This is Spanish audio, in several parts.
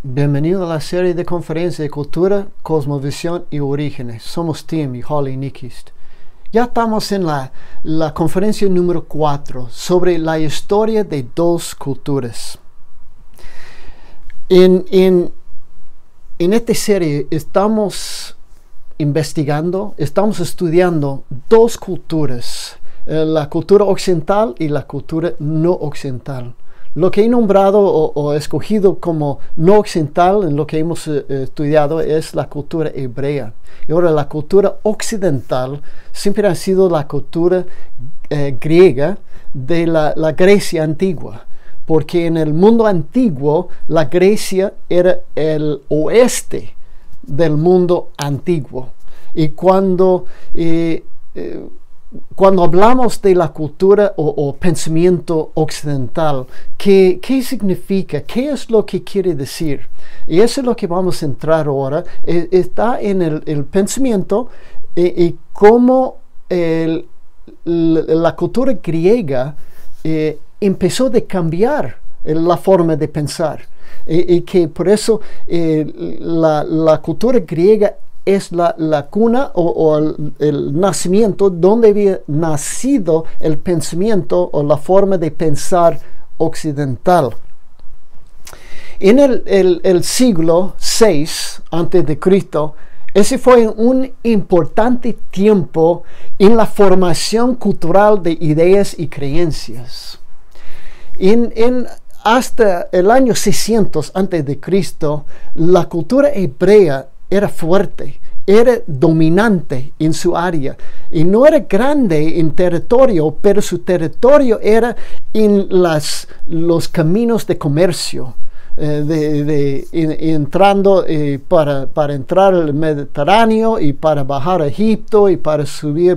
Bienvenido a la serie de conferencias de cultura, cosmovisión y orígenes. Somos Tim y Holly Nyquist. Ya estamos en la conferencia número 4 sobre la historia de dos culturas. En esta serie estamos estudiando dos culturas, la cultura occidental y la cultura no occidental. Lo que he nombrado o escogido como no occidental en lo que hemos estudiado es la cultura hebrea. Y ahora la cultura occidental siempre ha sido la cultura griega de la Grecia antigua. Porque en el mundo antiguo la Grecia era el oeste del mundo antiguo. Y cuando hablamos de la cultura o pensamiento occidental, ¿qué significa? ¿Qué es lo que quiere decir? Y eso es lo que vamos a entrar ahora. Está en el pensamiento y cómo la cultura griega empezó a cambiar la forma de pensar. Y que por eso la cultura griega es la cuna o el nacimiento donde había nacido el pensamiento o la forma de pensar occidental. En el siglo VI a.C., ese fue un importante tiempo en la formación cultural de ideas y creencias. Hasta el año 600 a.C., la cultura hebrea era fuerte, era dominante en su área y no era grande en territorio, pero su territorio era en los caminos de comercio, entrando para entrar al Mediterráneo y para bajar a Egipto y para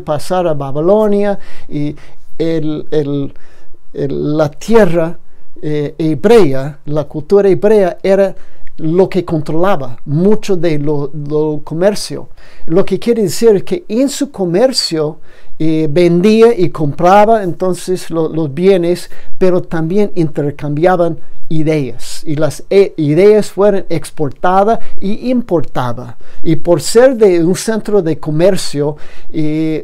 pasar a Babilonia. Y la tierra hebrea, la cultura hebrea era lo que controlaba mucho de lo comercio. Lo que quiere decir que en su comercio vendía y compraba entonces los bienes, pero también intercambiaban ideas. Y las ideas fueron exportadas y importadas. Y por ser de un centro de comercio,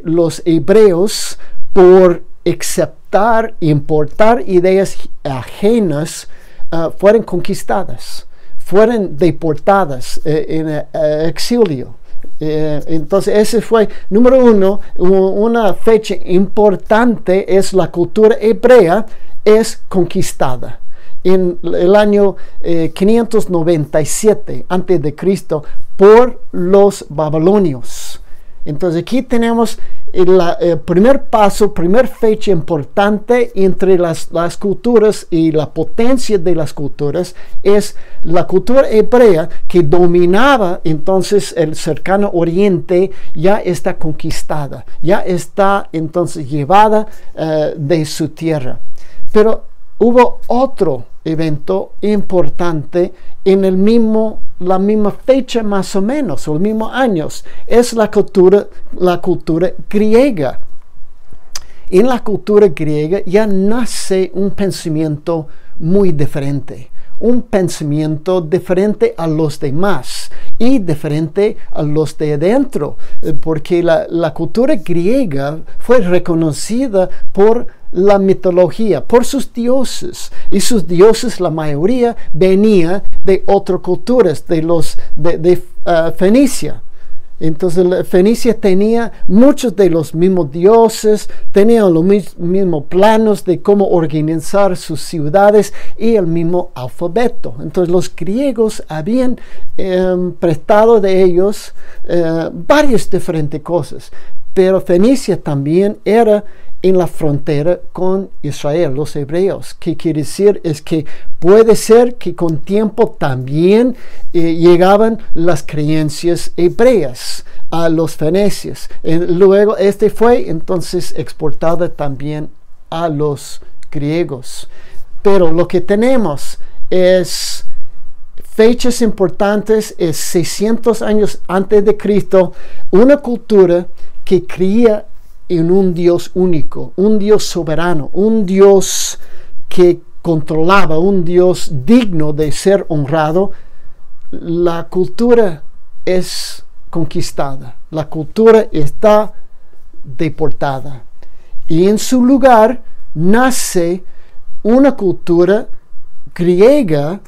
los hebreos, por aceptar e importar ideas ajenas, fueron conquistadas. Fueron deportadas en exilio. Entonces ese fue, número uno, una fecha importante es la cultura hebrea es conquistada. En el año 597 a.C. por los babilonios. Entonces aquí tenemos el primer paso, primer fecha importante entre las culturas y la potencia de las culturas es la cultura hebrea que dominaba entonces el cercano oriente, ya está conquistada, ya está entonces llevada de su tierra. Pero hubo otro evento importante en la misma fecha más o menos, o los mismos años, es la cultura griega. En la cultura griega ya nace un pensamiento muy diferente, un pensamiento diferente a los demás y diferente a los de adentro, porque la cultura griega fue reconocida por la mitología, por sus dioses, y sus dioses la mayoría venía de otras culturas, de Fenicia. Entonces Fenicia tenía muchos de los mismos dioses, tenían los mismos planos de cómo organizar sus ciudades y el mismo alfabeto. Entonces los griegos habían prestado de ellos varias diferentes cosas, pero Fenicia también era en la frontera con Israel, los hebreos. ¿Qué quiere decir? Es que puede ser que con tiempo también llegaban las creencias hebreas a los fenicios. Luego fue entonces exportada también a los griegos. Pero lo que tenemos es fechas importantes, es 600 años antes de Cristo, una cultura que creía en un Dios único, un Dios soberano, un Dios que controlaba, un Dios digno de ser honrado, la cultura es conquistada, la cultura está deportada, y en su lugar nace una cultura griega,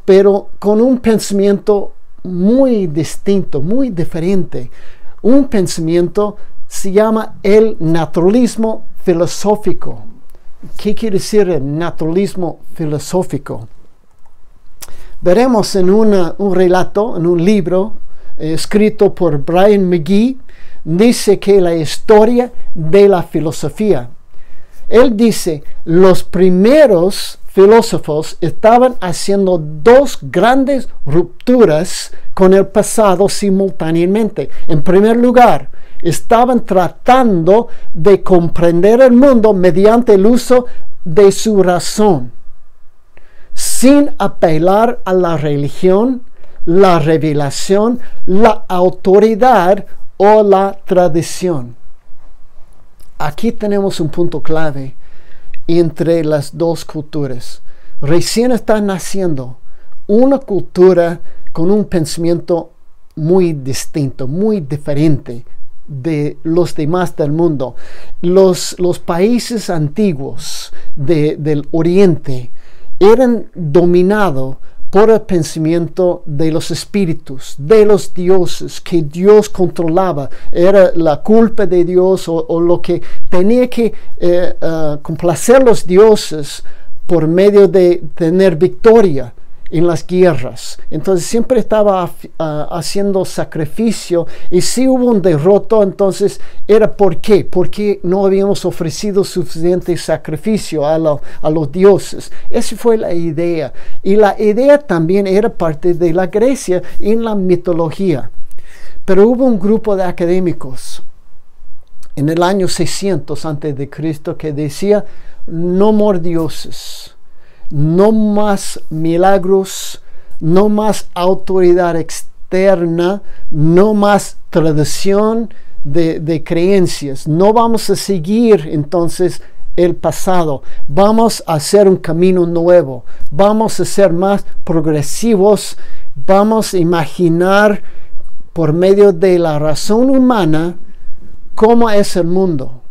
pero con un pensamiento muy distinto, muy diferente. Un pensamiento se llama el naturalismo filosófico. ¿Qué quiere decir el naturalismo filosófico? Veremos en un relato, en un libro escrito por Brian McGee, dice que la historia de la filosofía. Él dice, los primeros filósofos estaban haciendo dos grandes rupturas con el pasado simultáneamente. En primer lugar, estaban tratando de comprender el mundo mediante el uso de su razón, sin apelar a la religión, la revelación, la autoridad o la tradición. Aquí tenemos un punto clave entre las dos culturas. Recién está naciendo una cultura con un pensamiento muy distinto, muy diferente de los demás del mundo. Los países antiguos del Oriente eran dominados por el pensamiento de los espíritus, de los dioses, que Dios controlaba. Era la culpa de Dios o lo que tenía que complacer los dioses por medio de tener victoria en las guerras. Entonces siempre estaba haciendo sacrificio, y si hubo un derroto, entonces era ¿por qué? Porque no habíamos ofrecido suficiente sacrificio a los dioses. Esa fue la idea, y la idea también era parte de la Grecia en la mitología. Pero hubo un grupo de académicos en el año 600 a.C. que decía: no more dioses, no más milagros, no más autoridad externa, no más tradición de creencias. No vamos a seguir entonces el pasado. Vamos a hacer un camino nuevo. Vamos a ser más progresivos. Vamos a imaginar por medio de la razón humana cómo es el mundo,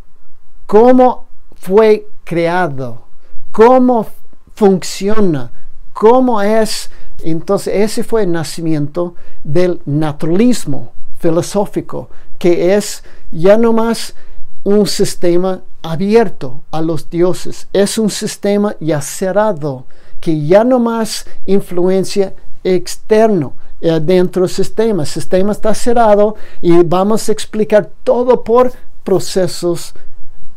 cómo fue creado, cómo funciona, cómo es. Entonces ese fue el nacimiento del naturalismo filosófico, que es ya no más un sistema abierto a los dioses, es un sistema ya cerrado, que ya no más influencia externo dentro del sistema. El sistema está cerrado y vamos a explicar todo por procesos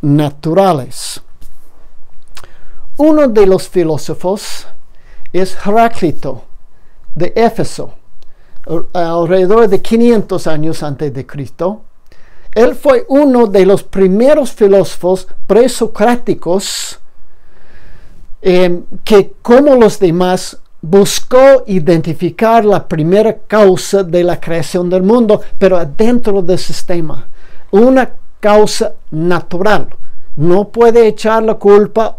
naturales. Uno de los filósofos es Heráclito de Éfeso, alrededor de 500 años antes de Cristo. Él fue uno de los primeros filósofos presocráticos que, como los demás, buscó identificar la primera causa de la creación del mundo, pero dentro del sistema, una causa natural. No puede echar la culpa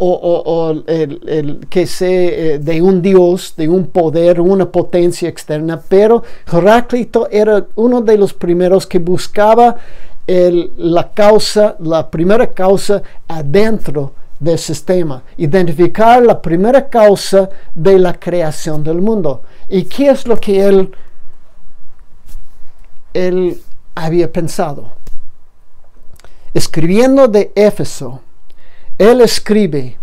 que sea de un dios, de un poder, una potencia externa, pero Heráclito era uno de los primeros que buscaba la primera causa adentro del sistema, identificar la primera causa de la creación del mundo. ¿Y qué es lo que él había pensado? Escribiendo de Éfeso, él escribe: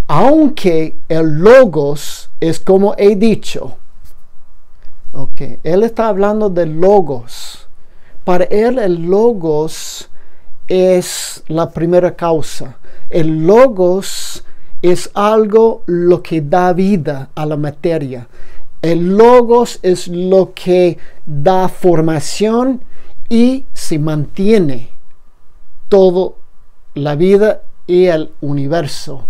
aunque el logos es como he dicho. Él está hablando del logos. Para él el logos es la primera causa. El logos es algo lo que da vida a la materia. El logos es lo que da formación y se mantiene toda la vida y el universo.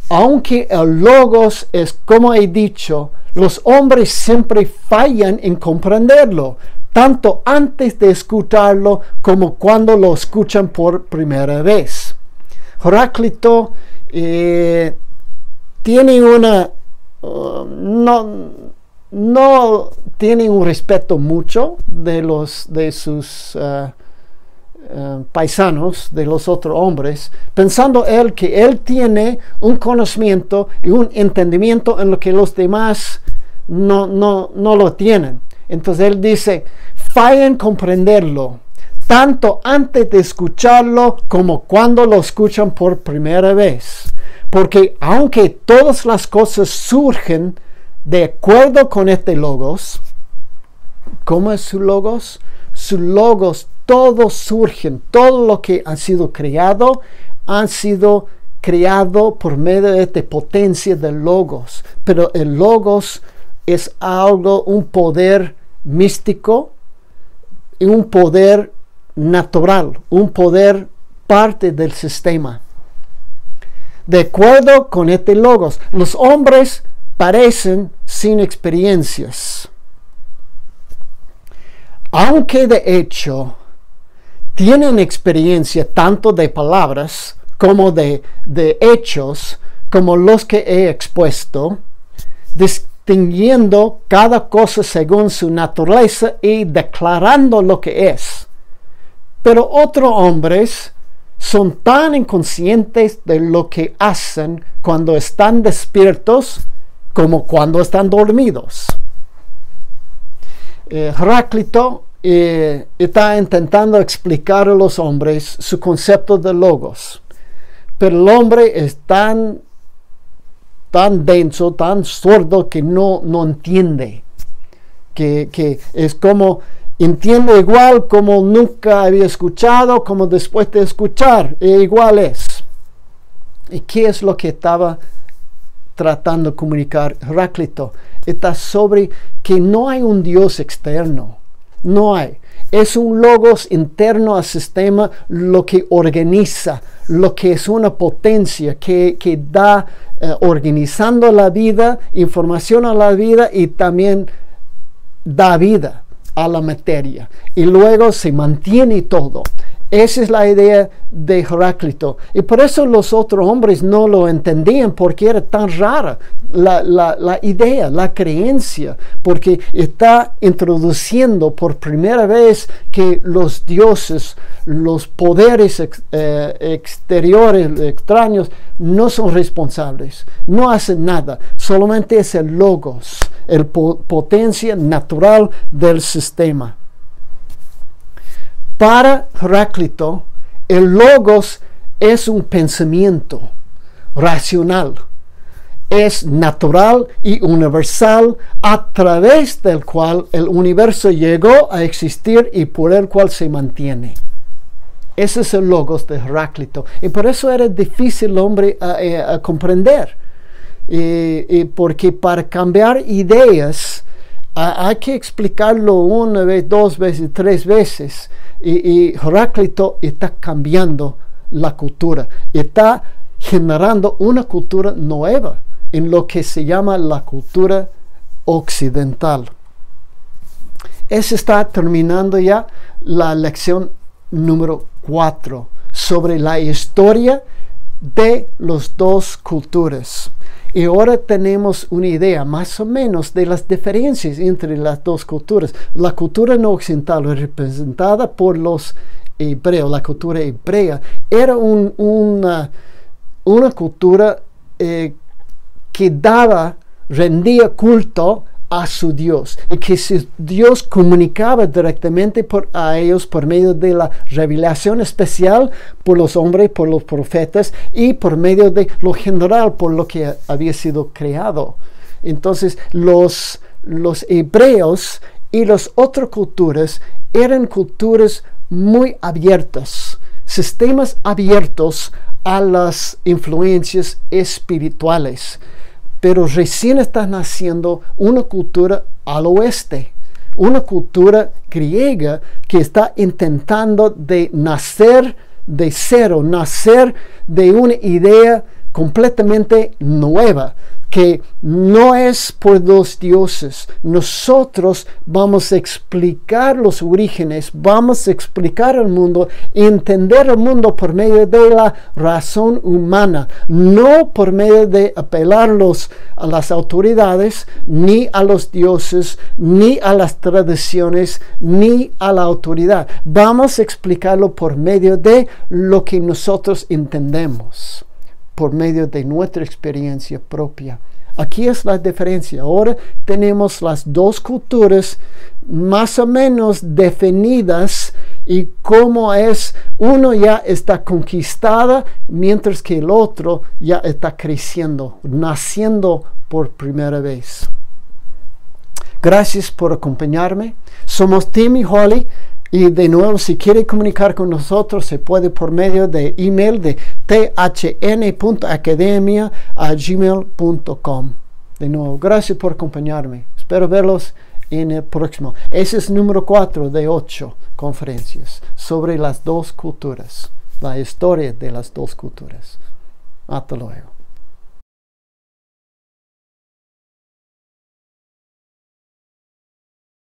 Aunque el logos es como he dicho, los hombres siempre fallan en comprenderlo, tanto antes de escucharlo como cuando lo escuchan por primera vez. Heráclito tiene una no tiene un respeto mucho de sus paisanos, de los otros hombres, pensando él que él tiene un conocimiento y un entendimiento en lo que los demás no lo tienen. Entonces él dice, falla en comprenderlo, tanto antes de escucharlo como cuando lo escuchan por primera vez. Porque aunque todas las cosas surgen de acuerdo con este logos, ¿cómo es su logos? Su logos, todos surgen, todo lo que ha sido creado, han sido creado por medio de esta potencia del logos. Pero el logos es algo, un poder místico y un poder natural, un poder parte del sistema. De acuerdo con este logos, los hombres parecen sin experiencias, aunque de hecho tienen experiencia tanto de palabras como de hechos, como los que he expuesto, distinguiendo cada cosa según su naturaleza y declarando lo que es. Pero otros hombres son tan inconscientes de lo que hacen cuando están despiertos como cuando están dormidos. Heráclito está intentando explicar a los hombres su concepto de logos, pero el hombre es tan denso, tan sordo que no entiende, que es como entiendo igual como nunca había escuchado, como después de escuchar, igual es. ¿Y qué es lo que estaba tratando de comunicar Heráclito? Está sobre que no hay un Dios externo, no hay. Es un logos interno al sistema, lo que organiza, lo que es una potencia que da organizando la vida, información a la vida y también da vida a la materia y luego se mantiene todo. Esa es la idea de Heráclito, y por eso los otros hombres no lo entendían, porque era tan rara la idea, la creencia, porque está introduciendo por primera vez que los dioses, los poderes exteriores, extraños, no son responsables, no hacen nada, solamente es el logos, el potencia natural del sistema. Para Heráclito, el logos es un pensamiento racional, es natural y universal, a través del cual el universo llegó a existir y por el cual se mantiene. Ese es el logos de Heráclito, y por eso era difícil el hombre a comprender, porque para cambiar ideas hay que explicarlo una vez, dos veces, tres veces. Y Heráclito está cambiando la cultura, está generando una cultura nueva en lo que se llama la cultura occidental. Esa está terminando ya la lección número 4 sobre la historia de las dos culturas. Y ahora tenemos una idea más o menos de las diferencias entre las dos culturas. La cultura no occidental, representada por los hebreos, la cultura hebrea, era una cultura que rendía culto a su Dios, y que su Dios comunicaba directamente a ellos por medio de la revelación especial por los hombres, por los profetas, y por medio de lo general, por lo que había sido creado. Entonces los hebreos y las otras culturas eran culturas muy abiertas, sistemas abiertos a las influencias espirituales. Pero recién está naciendo una cultura al oeste, una cultura griega que está intentando de nacer de cero, nacer de una idea completamente nueva, que no es por dos dioses. Nosotros vamos a explicar los orígenes, vamos a explicar el mundo, entender el mundo por medio de la razón humana, no por medio de apelar a las autoridades, ni a los dioses, ni a las tradiciones, ni a la autoridad. Vamos a explicarlo por medio de lo que nosotros entendemos, por medio de nuestra experiencia propia. Aquí es la diferencia. Ahora tenemos las dos culturas más o menos definidas y cómo es, uno ya está conquistada, mientras que el otro ya está creciendo, naciendo por primera vez. Gracias por acompañarme. Somos Tim y Holly. Y de nuevo, si quiere comunicar con nosotros, se puede por medio de email de thn.academia@gmail.com. De nuevo, gracias por acompañarme. Espero verlos en el próximo. Ese es número 4 de 8 conferencias sobre las dos culturas, la historia de las dos culturas. Hasta luego.